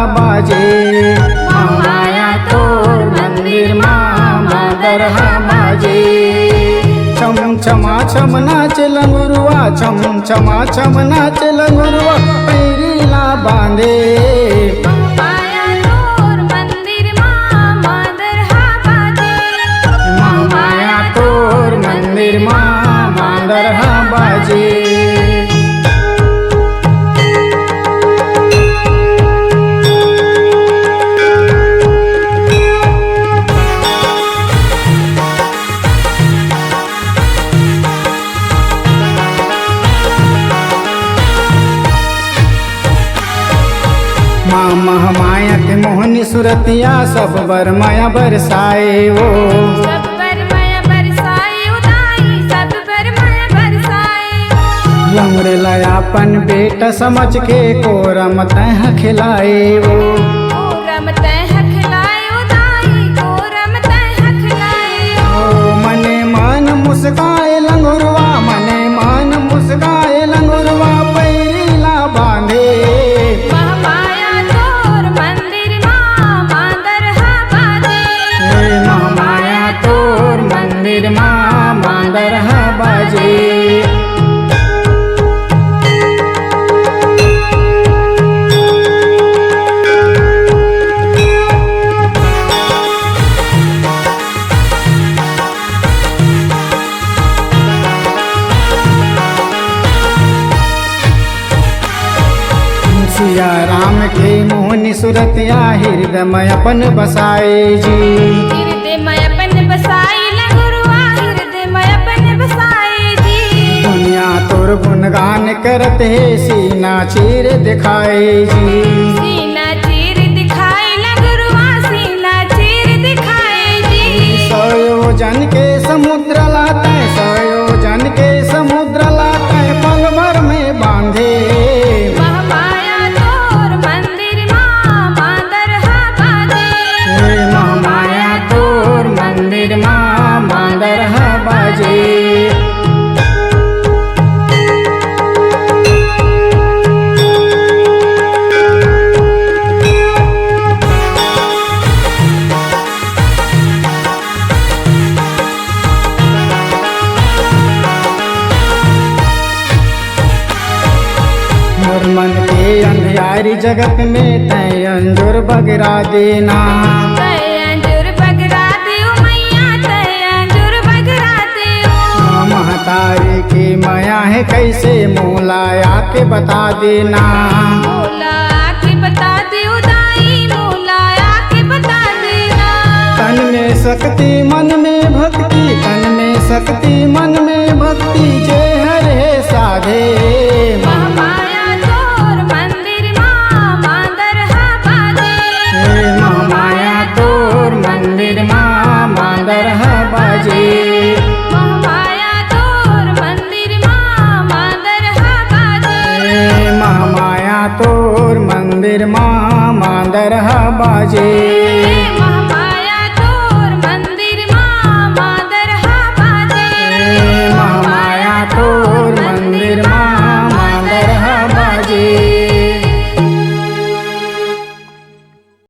बाजे। महामाया तोर मंदिर मांदर बाजे। छम छमा छम नाच लंगुरुआ, छम छमा छम नाच लंगुरुआ, पैरीला बांधे। महामाया तोर मंदिर मांदर बाजे। महामाया तोर मंदिर मांदर बाजे। महामाया के मोहनी सुरतिया सब बर माया बरसाए वो। सब बर माया बरसाए उदाई, सब बर माया बरसाए। लंगड़े लायापन बेटा समझ के कोरम तह खिलाए वो। कोरम तह खिलाए उदाई, कोरम तह खिलाए। ओ मने मान मुस्काए लंगुरवा, मने मान मुस्काए लंगुरवा, पैरीला बांधे। महामाया तोर मंदिर मांदर बाजे। महामाया तोर मंदिर मांदर बाजे। सिया राम के मोहनी सुरतिया हृदय में अपन बसाए जी। हृदय में अपन बसाई लंगुरुआ, हृदय में अपन बसाई जी। दुनिया तोर गुणगान करत है सीना चीर दिखाए जी। सीना चीर दिखाए लंगुरुआ, सीना चीर दिखाए जी। सयोजन के समुद्र लाते, सयोजन के समुद्र लाते, पल भर में बांधे। महामाया तोर मंदिर मांदर बाजे। महामाया तोर मंदिर मांदर बाजे। मोर मन के अंधियारी जगत में तय अंजुर बगरा देना। तय अंजुर बगरा देओ मैया, तय अंजुर बगरा देओ। महतारी की माया है कैसे मोलाया के बता देना। मोला आके बता देओ दाई, मोला आके बता देना। तन में शक्ति मन में भक्ति, तन में शक्ति मन में भक्ति, जय हरे साधे। महामाया तोर मंदिर मांदर बाजे। महामाया तोर मंदिर मांदर बाजे। महामाया तोर मंदिर मांदर बाजे। महामाया तोर मंदिर मांदर बाजे।